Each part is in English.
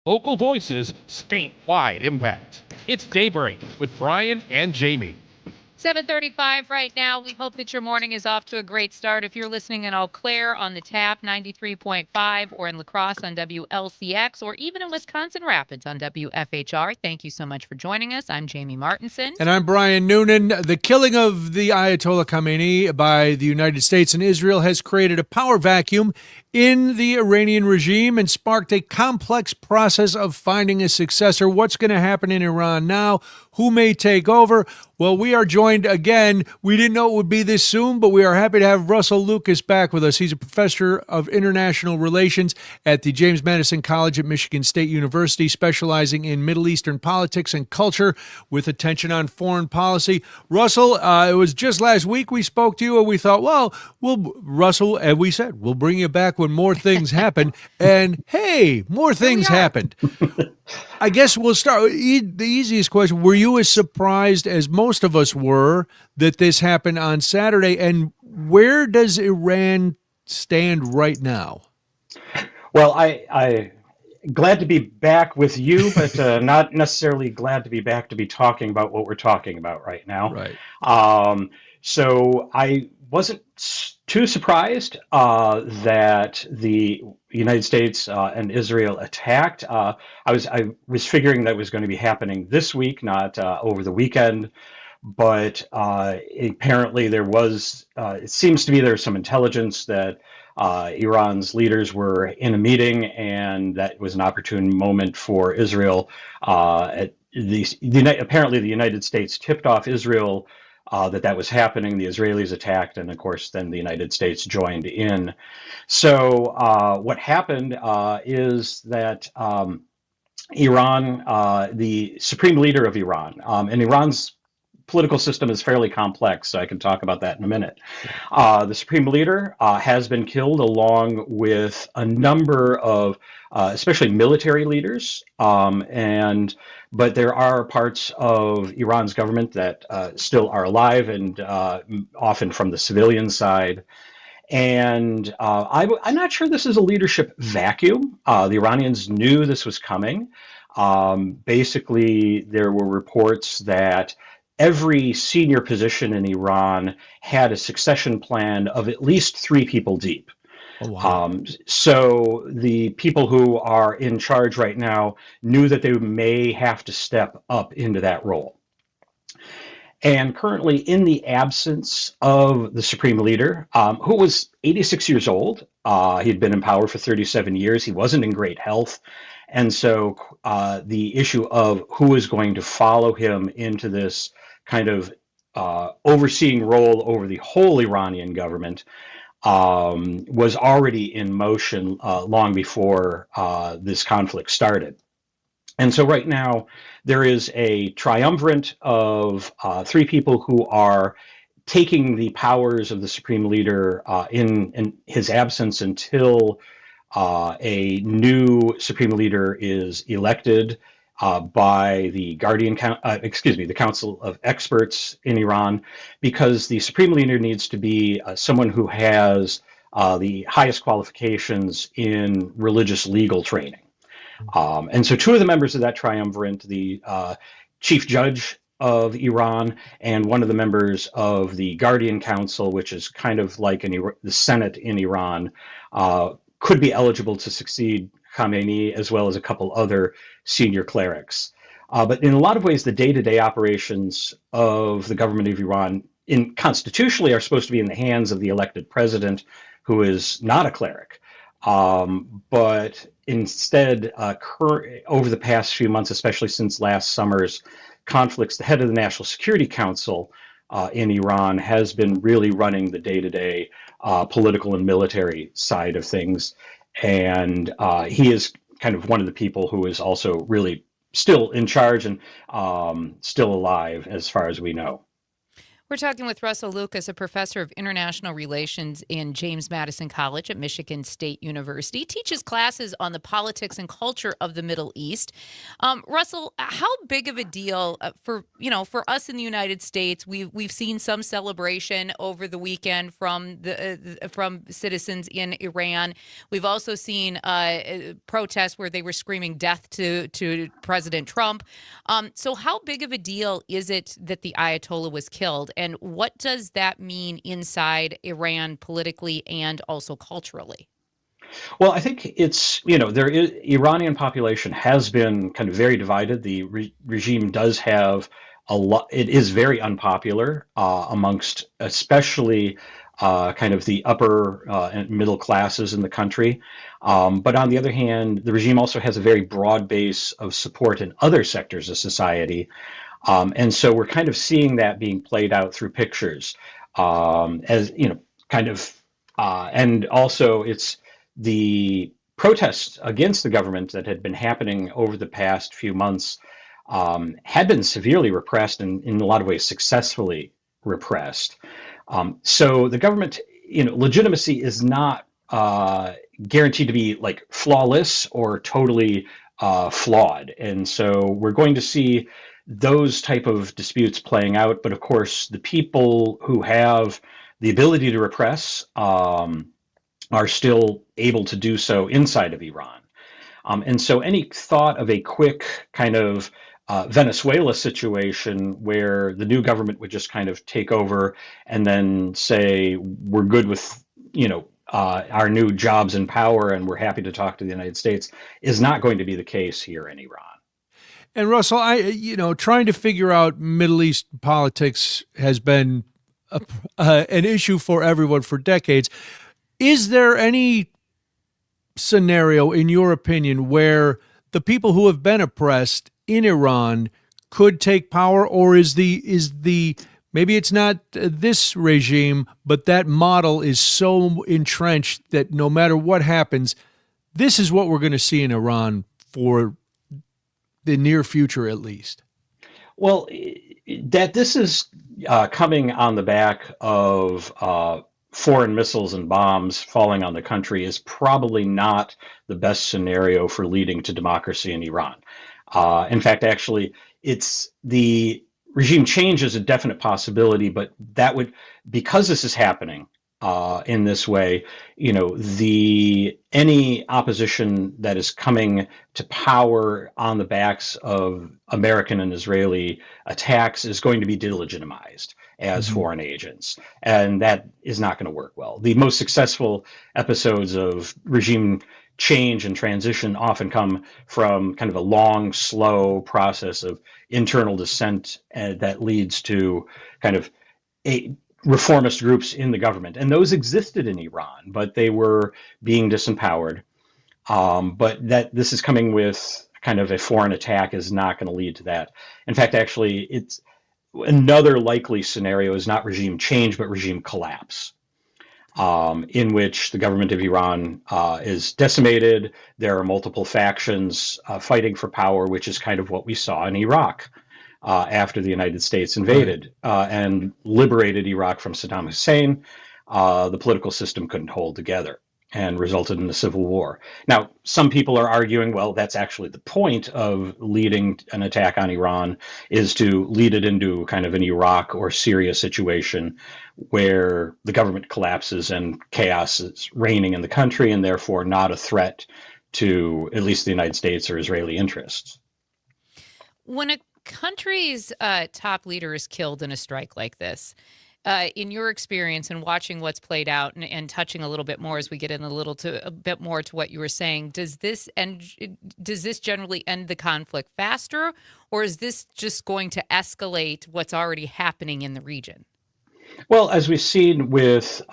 Local voices, statewide impact. It's Daybreak with Brian and Jamie. 7:35 right now. We hope that your morning is off to a great start. If you're listening in Eau Claire on the tap 93.5 or in La Crosse on WLCX or even in Wisconsin Rapids on WFHR, thank you so much for joining us. I'm Jamie Martinson. And I'm Brian Noonan. The killing of the Ayatollah Khamenei by the United States and Israel has created a power vacuum in the Iranian regime and sparked a complex process of finding a successor. What's going to happen in Iran now? Who may take over? Well, we are joined again. We didn't know it would be this soon, but we are happy to have Russell Lucas back with us. He's a professor of international relations at the James Madison College at Michigan State University, specializing in Middle Eastern politics and culture with attention on foreign policy. Russell, it was just last week we spoke to you and we thought, well, Russell, and we said, we'll bring you back when more things happen. And hey, more things happened. I guess we'll start. The easiest question, were you as surprised as most of us were that this happened on Saturday? And where does Iran stand right now? Well, I glad to be back with you, but not necessarily glad to be back to be talking about what we're talking about right now. Right. So I wasn't too surprised that the United States and Israel attacked. I was figuring that was going to be happening this week, not over the weekend. But apparently there was, it seems to me there's some intelligence that Iran's leaders were in a meeting, and that was an opportune moment for Israel. Apparently the United States tipped off Israel that was happening. The Israelis attacked, and of course then the United States joined in. So what happened is that Iran, the supreme leader of Iran, and Iran's political system is fairly complex, so I can talk about that in a minute. The supreme leader has been killed, along with a number of, especially military leaders, but there are parts of Iran's government that still are alive, and often from the civilian side. And I'm not sure this is a leadership vacuum. The Iranians knew this was coming. Basically, there were reports that every senior position in Iran had a succession plan of at least 3 people deep. Oh, wow. So the people who are in charge right now knew that they may have to step up into that role. And currently, in the absence of the supreme leader, who was 86 years old, he'd been in power for 37 years, he wasn't in great health. And so the issue of who is going to follow him into this kind of overseeing role over the whole Iranian government was already in motion long before this conflict started. And so right now, there is a triumvirate of 3 people who are taking the powers of the supreme leader in his absence until a new supreme leader is elected by the the Council of Experts in Iran, because the supreme leader needs to be someone who has the highest qualifications in religious legal training. And so 2 of the members of that triumvirate, the chief judge of Iran and one of the members of the Guardian Council, which is kind of like the Senate in Iran, could be eligible to succeed Khamenei, as well as a couple other senior clerics. But in a lot of ways, the day-to-day operations of the government of Iran constitutionally are supposed to be in the hands of the elected president, who is not a cleric. But instead, over the past few months, especially since last summer's conflicts, the head of the National Security Council in Iran has been really running the day-to-day political and military side of things. And he is kind of one of the people who is also really still in charge and still alive, as far as we know. We're talking with Russell Lucas, a professor of international relations in James Madison College at Michigan State University. He teaches classes on the politics and culture of the Middle East. Russell, how big of a deal for us in the United States? We've seen some celebration over the weekend from citizens in Iran. We've also seen protests where they were screaming death to President Trump. So how big of a deal is it that the Ayatollah was killed? And what does that mean inside Iran politically and also culturally? Well, I think it's, Iranian population has been kind of very divided. The regime does have a lot, it is very unpopular amongst especially kind of the upper and middle classes in the country. But on the other hand, the regime also has a very broad base of support in other sectors of society. And so we're kind of seeing that being played out through pictures as, and also it's the protests against the government that had been happening over the past few months had been severely repressed and in a lot of ways successfully repressed. So the government, legitimacy is not guaranteed to be like flawless or totally flawed. And so we're going to see those type of disputes playing out. But of course, the people who have the ability to repress are still able to do so inside of Iran. And so any thought of a quick kind of Venezuela situation where the new government would just kind of take over and then say, we're good with, our new jobs and power and we're happy to talk to the United States is not going to be the case here in Iran. And Russell, trying to figure out Middle East politics has been an issue for everyone for decades. Is there any scenario, in your opinion, where the people who have been oppressed in Iran could take power, or is the maybe it's not this regime, but that model is so entrenched that no matter what happens, this is what we're going to see in Iran for the near future, at least? Well, that this is coming on the back of foreign missiles and bombs falling on the country is probably not the best scenario for leading to democracy in Iran. In fact, actually, it's the regime change is a definite possibility, but that would, because this is happening in this way, any opposition that is coming to power on the backs of American and Israeli attacks is going to be delegitimized as foreign agents. And that is not going to work well. The most successful episodes of regime change and transition often come from kind of a long, slow process of internal dissent that leads to kind of reformist groups in the government. And those existed in Iran, but they were being disempowered. But that this is coming with kind of a foreign attack is not going to lead to that. In fact, actually, it's another likely scenario is not regime change, but regime collapse, in which the government of Iran is decimated. There are multiple factions fighting for power, which is kind of what we saw in Iraq after the United States invaded and liberated Iraq from Saddam Hussein. The political system couldn't hold together and resulted in a civil war. Now, some people are arguing, well, that's actually the point of leading an attack on Iran, is to lead it into kind of an Iraq or Syria situation where the government collapses and chaos is reigning in the country and therefore not a threat to at least the United States or Israeli interests. When a country's top leader is killed in a strike like this, in your experience and watching what's played out and touching a little bit more as we get in a bit more to what you were saying, does this generally end the conflict faster, or is this just going to escalate what's already happening in the region? Well, as we've seen with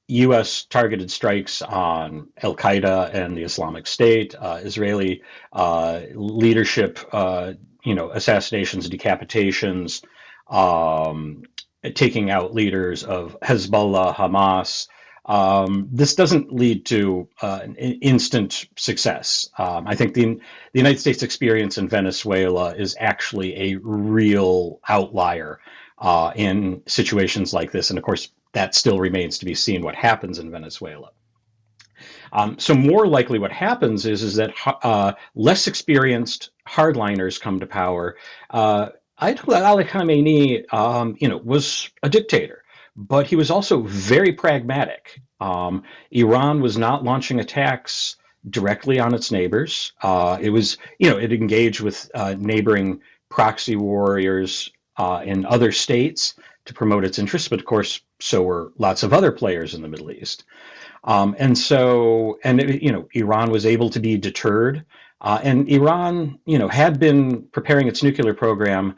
U.S. targeted strikes on Al Qaeda and the Islamic State, Israeli leadership, assassinations, decapitations, taking out leaders of Hezbollah, Hamas. This doesn't lead to an instant success. I think the United States experience in Venezuela is actually a real outlier in situations like this. And of course, that still remains to be seen what happens in Venezuela. So more likely what happens is that less experienced hardliners come to power. Ayatollah Khamenei, was a dictator, but he was also very pragmatic. Iran was not launching attacks directly on its neighbors. It engaged with neighboring proxy warriors in other states to promote its interests, but of course, so were lots of other players in the Middle East. Iran was able to be deterred, and Iran, had been preparing its nuclear program.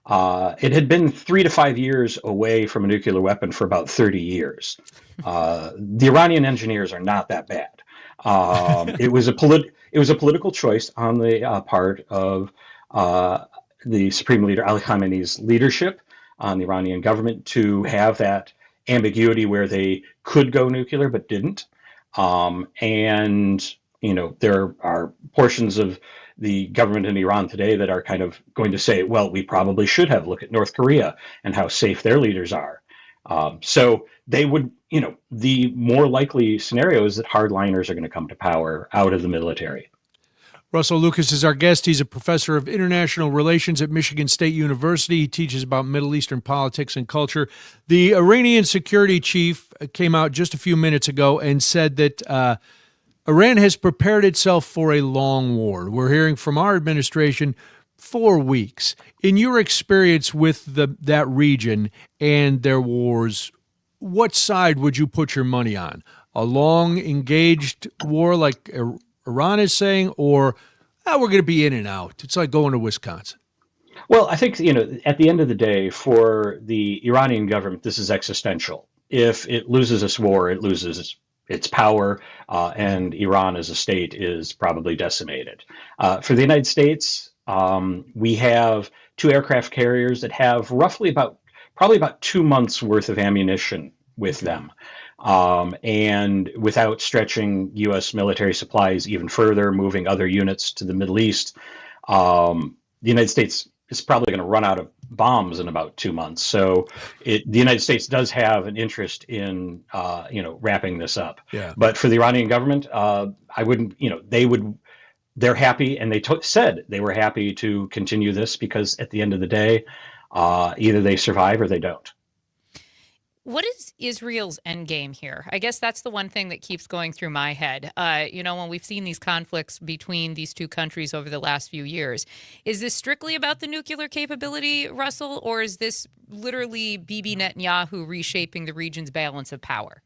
It had been 3 to 5 years away from a nuclear weapon for about 30 years. The Iranian engineers are not that bad. It was a political choice on the part of the Supreme Leader Ali Khamenei's leadership on the Iranian government to have that ambiguity where they could go nuclear but didn't. There are portions of the government in Iran today that are kind of going to say, well, we probably should have looked at North Korea and how safe their leaders are. So they would, the more likely scenario is that hardliners are going to come to power out of the military. Russell Lucas is our guest. He's a professor of international relations at Michigan State University. He teaches about Middle Eastern politics and culture. The Iranian security chief came out just a few minutes ago and said that Iran has prepared itself for a long war. We're hearing from our administration 4 weeks. In your experience with that region and their wars, what side would you put your money on? A long, engaged war like Iran is saying, or we're going to be in and out? It's like going to Wisconsin. Well, I think, at the end of the day, for the Iranian government, this is existential. If it loses this war, it loses its power, and Iran as a state is probably decimated. For the United States, we have 2 aircraft carriers that have probably about 2 months worth of ammunition with them. And without stretching U.S. military supplies even further, moving other units to the Middle East, the United States is probably going to run out of bombs in about 2 months. So the United States does have an interest in, wrapping this up. Yeah. But for the Iranian government, I wouldn't, they're happy, and they said they were happy to continue this because at the end of the day, either they survive or they don't. What is Israel's endgame here? I guess that's the one thing that keeps going through my head. When we've seen these conflicts between these two countries over the last few years, is this strictly about the nuclear capability, Russell, or is this literally Bibi Netanyahu reshaping the region's balance of power?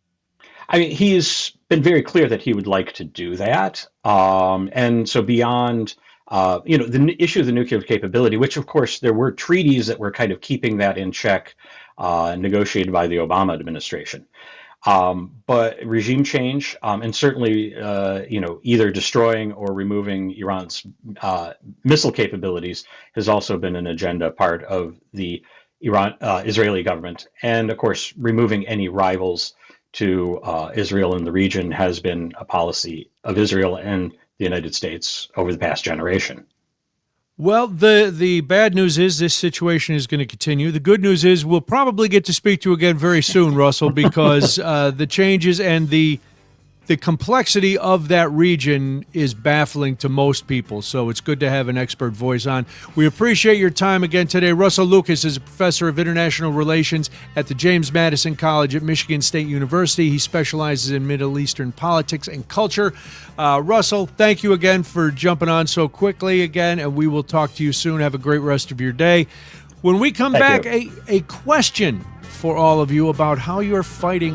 I mean, he's been very clear that he would like to do that. And so beyond, the issue of the nuclear capability, which, of course, there were treaties that were kind of keeping that in check, negotiated by the Obama administration. But regime change, and certainly, either destroying or removing Iran's missile capabilities has also been an agenda part of the Israeli government. And, of course, removing any rivals to Israel in the region has been a policy of Israel and the United States over the past generation. Well, the bad news is this situation is going to continue. The good news is we'll probably get to speak to you again very soon, Russell, because the changes and the complexity of that region is baffling to most people. So it's good to have an expert voice on. We appreciate your time again today. Russell Lucas is a professor of international relations at the James Madison College at Michigan State University. He specializes in Middle Eastern politics and culture. Russell, thank you again for jumping on so quickly again, and we will talk to you soon. Have a great rest of your day. When we come back, a question for all of you about how you're fighting